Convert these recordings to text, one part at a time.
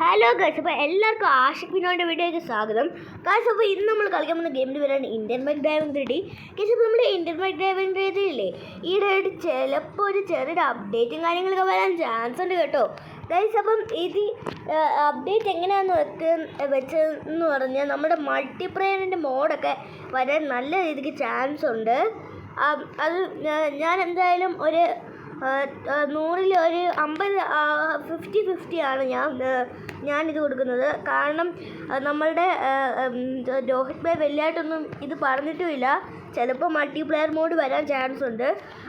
Hello guys, അപ്പോൾ എല്ലാവർക്കും ആഷിക് വിനോദിൻ്റെ വീഡിയോയ്ക്ക് സ്വാഗതം. ഗൈസ്, അപ്പോൾ ഇന്ന് നമ്മൾ കളിക്കാൻ പോകുന്ന ഗെയിമിൻ്റെ പേരാണ് Indian bike driving 3D. Guys, അപ്പോൾ നമ്മുടെ ഇന്ത്യൻ ബൈക്ക് ഡ്രൈവിംഗ് 3D ഇല്ലേ, ഈയിടെയായിട്ട് ചിലപ്പോൾ ഒരു ചെറിയൊരു അപ്ഡേറ്റും കാര്യങ്ങളൊക്കെ വരാൻ ചാൻസ് ഉണ്ട് കേട്ടോ ഗൈസ്. അപ്പം ഇത് അപ്ഡേറ്റ് എങ്ങനെയാണെന്ന് വെച്ചതെന്ന് പറഞ്ഞാൽ നമ്മുടെ മൾട്ടിപ്ലെയറിൻ്റെ മോഡൊക്കെ വരാൻ നല്ല രീതിക്ക് ചാൻസ് ഉണ്ട്. അത് ഞാൻ എന്തായാലും ഒരു 100-ൽ ഒരു 50-50 ആണ് ഞാനിത് കൊടുക്കുന്നത്. കാരണം നമ്മളുടെ രോഹിത് ഭായ് വലിയായിട്ടൊന്നും ഇത് പറഞ്ഞിട്ടുമില്ല. ചിലപ്പോൾ മൾട്ടിപ്ലെയർ മോഡ് വരാൻ ചാൻസ് ഉണ്ട്.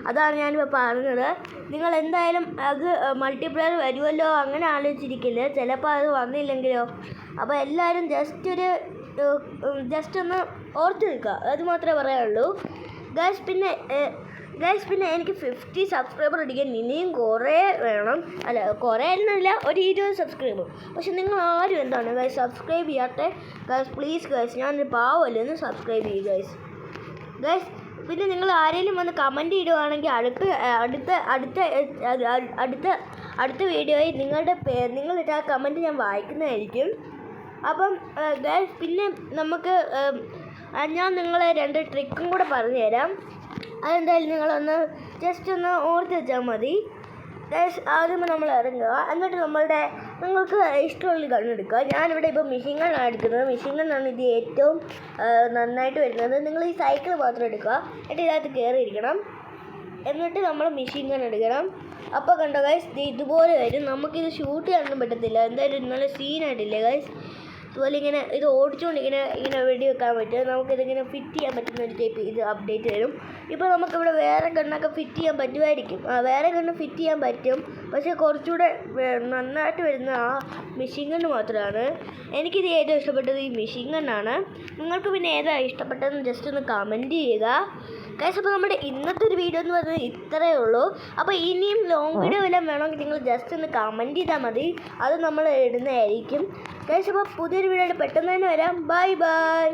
അതാണ് ഞാനിപ്പോൾ പറഞ്ഞത്. നിങ്ങൾ എന്തായാലും അത് മൾട്ടിപ്ലെയർ വരുമല്ലോ അങ്ങനെ ആലോചിച്ചിരിക്കില്ല. ചിലപ്പോൾ അത് വന്നില്ലെങ്കിലോ. അപ്പോൾ എല്ലാവരും ജസ്റ്റ് ഒന്ന് ഓർത്ത് നിൽക്കുക, അത് മാത്രമേ പറയാനുള്ളൂ ഗൈസ്. പിന്നെ എനിക്ക് 50 സബ്സ്ക്രൈബർ അടിക്കാൻ ഇനിയും കുറേ വേണം. അല്ല, കുറേ ഒന്നുമില്ല, ഒരു 20 സബ്സ്ക്രൈബർ. പക്ഷെ നിങ്ങൾ ആരും എന്താണ് ഗൈസ് സബ്സ്ക്രൈബ് ചെയ്യാത്ത ഗൈസ്? പ്ലീസ് ഗൈസ്, ഞാനൊരു പാവമല്ലേ, ഒന്ന് സബ്സ്ക്രൈബ് ചെയ്യും ഗൈസ്. പിന്നെ നിങ്ങൾ ആരെങ്കിലും വന്ന് കമൻറ്റ് ഇടുകയാണെങ്കിൽ അടുത്ത വീഡിയോയിൽ നിങ്ങളിട്ട ആ കമൻറ്റ് ഞാൻ വായിക്കുന്നതായിരിക്കും. അപ്പം ഗൈസ്, പിന്നെ നമുക്ക് ഞാൻ നിങ്ങളെ 2 ട്രിക്കും കൂടെ പറഞ്ഞു തരാം. അതെന്തായാലും നിങ്ങളൊന്ന് ജസ്റ്റ് ഒന്ന് ഓർത്ത് വെച്ചാൽ മതി ഗൈസ്. ആദ്യം നമ്മൾ ഇറങ്ങുക, എന്നിട്ട് നിങ്ങൾക്ക് ഇഷ്ടമുള്ള ഗണ്ണെടുക്കുക. ഞാനിവിടെ ഇപ്പോൾ മെഷീൻ ഗണ്ണാണ് എടുക്കുന്നത്. മെഷീൻ ഗണ്ണാണ് ഇത് ഏറ്റവും നന്നായിട്ട് വരുന്നത്. നിങ്ങൾ ഈ സൈക്കിൾ മാത്രം എടുക്കുക, എന്നിട്ട് ഇതിനകത്ത് കയറിയിരിക്കണം. എന്നിട്ട് നമ്മൾ മെഷീൻ ഗൺ എടുക്കണം. അപ്പോൾ കണ്ടോ ഗൈസ്, ഇതുപോലെ വരും. നമുക്കിത് ഷൂട്ട് ചെയ്യാനൊന്നും പറ്റത്തില്ല. എന്തായാലും നല്ല സീനായിട്ടില്ലേ ഗൈസ്? അതുപോലെ ഇത് ഓടിച്ചുകൊണ്ട് ഇങ്ങനെ വെടി വെക്കാൻ പറ്റും. നമുക്കിതിങ്ങനെ ഫിറ്റ് ചെയ്യാൻ പറ്റുന്ന ഒരു ടൈപ്പ് ഇത് അപ്ഡേറ്റ് വരും. ഇപ്പോൾ നമുക്കിവിടെ വേറെ ഗണ്ണൊക്കെ ഫിറ്റ് ചെയ്യാൻ പറ്റുമായിരിക്കും. വേറെ ഗണ്ണ് ഫിറ്റ് ചെയ്യാൻ പറ്റും, പക്ഷേ കുറച്ചുകൂടെ നന്നായിട്ട് വരുന്ന ആ മെഷീൻ ഗണ്ണ് മാത്രമാണ്. എനിക്കിത് ഏറ്റവും ഇഷ്ടപ്പെട്ടത് ഈ മെഷീൻ ഗണ്ണാണ്. നിങ്ങൾക്ക് പിന്നെ ഏതാണ് ഇഷ്ടപ്പെട്ടതെന്ന് ജസ്റ്റ് ഒന്ന് കമൻറ്റ് ചെയ്യുക ഗൈസ്. അപ്പോൾ നമ്മുടെ ഇന്നത്തെ ഒരു വീഡിയോ എന്ന് പറയുന്നത് ഇത്രയേ ഉള്ളൂ. അപ്പോൾ ഇനിയും ലോങ് വീഡിയോ എല്ലാം വേണമെങ്കിൽ നിങ്ങൾ ജസ്റ്റ് ഒന്ന് കമൻറ്റ് ചെയ്താൽ മതി, അത് നമ്മൾ ഇടുന്നതായിരിക്കും ഗൈസ്. അപ്പോൾ പുതിയൊരു വീഡിയോ പെട്ടെന്ന് തന്നെ വരാം. Bye bye.